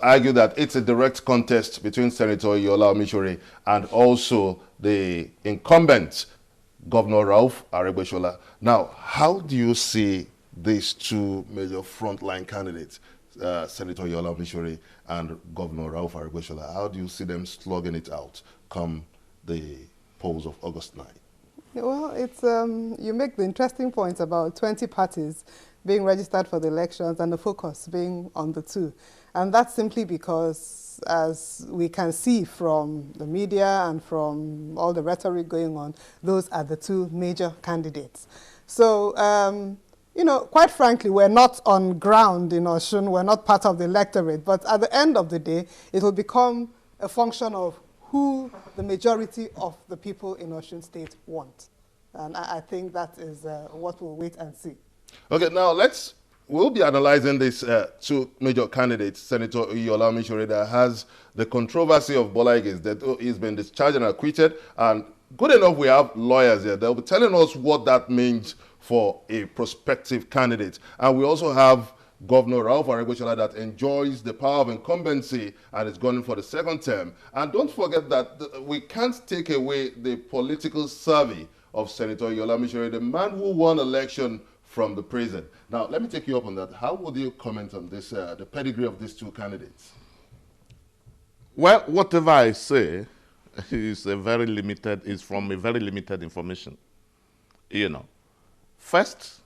argue that it's a direct contest between Senator Yola Omishore and also the incumbent Governor Ralph Aregbesola. Now, how do you see these two major frontline candidates, Senator Yola Omishore and Governor Ralph Aregbesola? How do you see them slugging it out come the polls of August 9? Well, it's you make the interesting points about 20 parties being registered for the elections and the focus being on the two. And that's simply because, as we can see from the media and from all the rhetoric going on, those are the two major candidates. So, you know, quite frankly, we're not on ground in Osun, we're not part of the electorate, but at the end of the day, it will become a function of who the majority of the people in Osun State want. And I think that is what we'll wait and see. Okay, now we'll be analyzing these two major candidates, Senator Yola Omishore, that has the controversy of Bola Ige's death. He's been discharged and acquitted, and good enough we have lawyers here. They'll be telling us what that means for a prospective candidate. And we also have Governor Ralph Aregbesola that enjoys the power of incumbency and is going for the second term. And don't forget that we can't take away the political savvy of Senator Yola Omishore, the man who won election from the prison. Now, let me take you up on that. How would you comment on this, the pedigree of these two candidates? Well, whatever I say is from a very limited information. You know, first,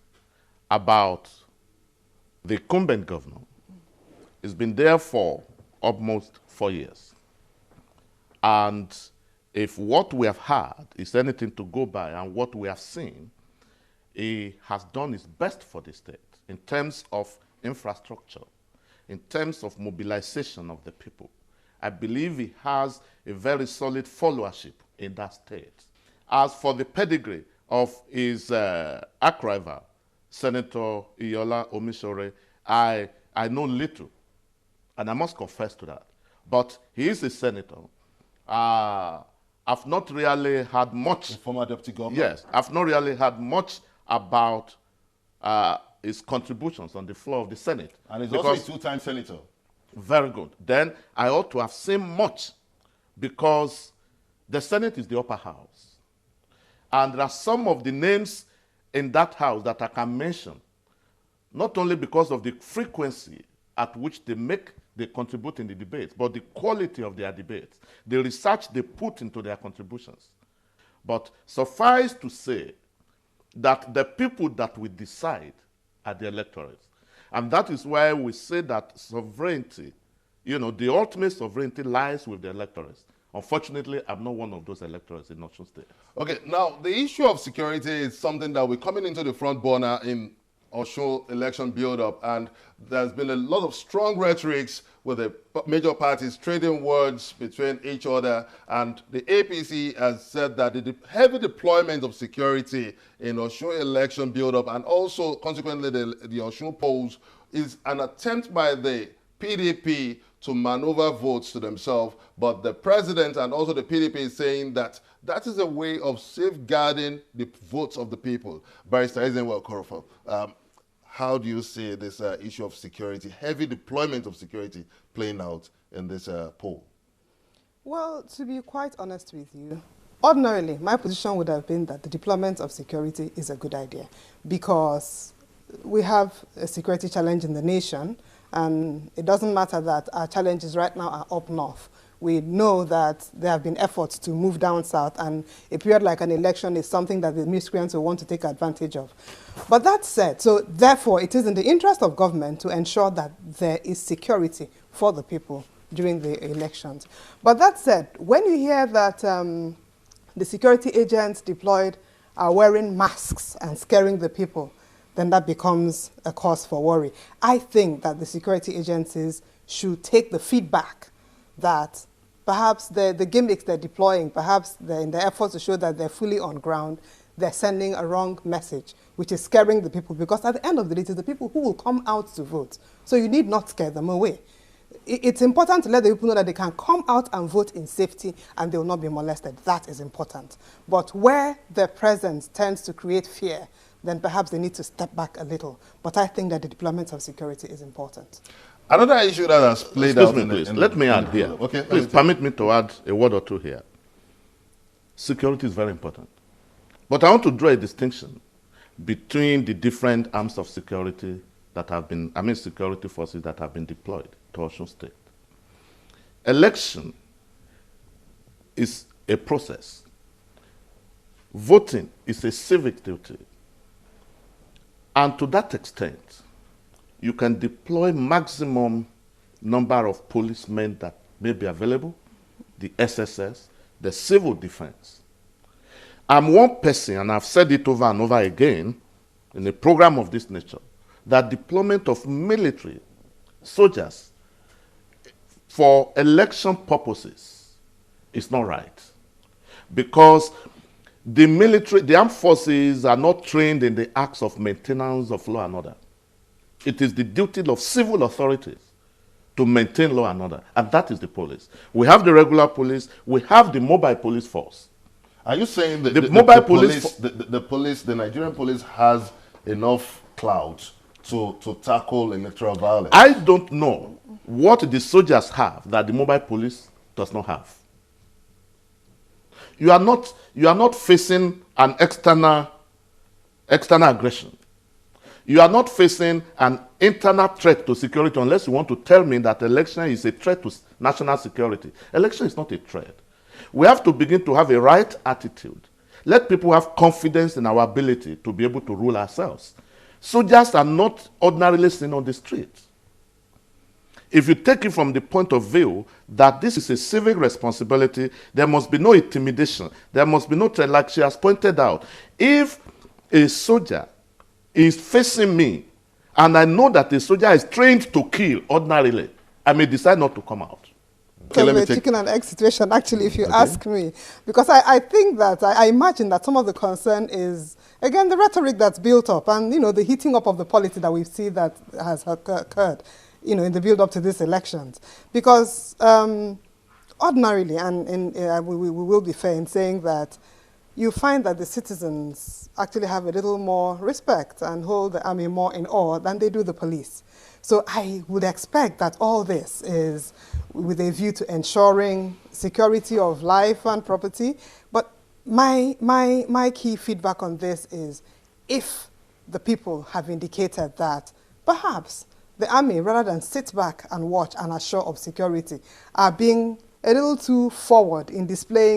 about the incumbent governor. He's been there for almost 4 years. And if what we have had is anything to go by and what we have seen, he has done his best for the state in terms of infrastructure, in terms of mobilization of the people. I believe he has a very solid followership in that state. As for the pedigree of his arch-rival, Senator Yola Omishore, I know little, and I must confess to that. But he is a senator. I've not really had much. The former deputy governor? Yes, I've not really had much about his contributions on the floor of the Senate. And he's also a two-time senator. Very good. Then I ought to have seen much, because the Senate is the upper house. And there are some of the names in that house that I can mention, not only because of the frequency at which they contribute in the debates, but the quality of their debates, the research they put into their contributions. But suffice to say that the people that we decide are the electorates. And that is why we say that sovereignty, you know, the ultimate sovereignty lies with the electorates. Unfortunately, I'm not one of those electorates in Osun State. Okay, now the issue of security is something that we're coming into the front burner in Osun election build-up, and there's been a lot of strong rhetorics with the major parties trading words between each other, and the APC has said that the heavy deployment of security in Osun election build-up and also consequently the Osun polls is an attempt by the PDP to maneuver votes to themselves, but the president and also the PDP is saying that that is a way of safeguarding the votes of the people. Barrister Ezenwa Okorofo, how do you see this issue of security, heavy deployment of security playing out in this poll? Well, to be quite honest with you, ordinarily, my position would have been that the deployment of security is a good idea, because we have a security challenge in the nation, and it doesn't matter that our challenges right now are up north. We know that there have been efforts to move down south, and a period like an election is something that the miscreants will want to take advantage of. But that said, so therefore it is in the interest of government to ensure that there is security for the people during the elections. But that said, when you hear that the security agents deployed are wearing masks and scaring the people, then that becomes a cause for worry. I think that the security agencies should take the feedback that perhaps the gimmicks they're deploying, perhaps in their efforts to show that they're fully on ground, they're sending a wrong message, which is scaring the people, because at the end of the day, it is the people who will come out to vote. So you need not scare them away. It's important to let the people know that they can come out and vote in safety and they will not be molested. That is important. But where their presence tends to create fear, then perhaps they need to step back a little. But I think that the deployment of security is important. Another issue that has played Excuse out me, in please. the, Let me add here. Okay, Please permit me to add a word or two here. Security is very important. But I want to draw a distinction between the different arms of security that have been, security forces that have been deployed to Osun State. Election is a process. Voting is a civic duty. And to that extent, you can deploy maximum number of policemen that may be available, the SSS, the civil defense. I'm one person, and I've said it over and over again in a program of this nature, that deployment of military soldiers for election purposes is not right. Because the military, the armed forces are not trained in the acts of maintenance of law and order. It is the duty of civil authorities to maintain law and order, and that is the police. We have the regular police, we have the mobile police force. Are you saying that the Nigerian police has enough clout to tackle electoral violence? I don't know what the soldiers have that the mobile police does not have. You are not facing an external aggression. You are not facing an internal threat to security unless you want to tell me that election is a threat to national security. Election is not a threat. We have to begin to have a right attitude. Let people have confidence in our ability to be able to rule ourselves. Soldiers are not ordinarily seen on the street. If you take it from the point of view that this is a civic responsibility, there must be no intimidation. There must be no threat, like she has pointed out. If a soldier is facing me, and I know that a soldier is trained to kill ordinarily, I may decide not to come out. Okay, a chicken and egg situation, actually, if you ask me. Because I think that, I imagine that some of the concern is, again, the rhetoric that's built up and, the heating up of the polity that we see that has occurred, in the build-up to these elections. Because ordinarily, and we will be fair in saying that, you find that the citizens actually have a little more respect and hold the army more in awe than they do the police. So I would expect that all this is with a view to ensuring security of life and property. But my key feedback on this is if the people have indicated that perhaps the army, rather than sit back and watch and assure of security, are being a little too forward in displaying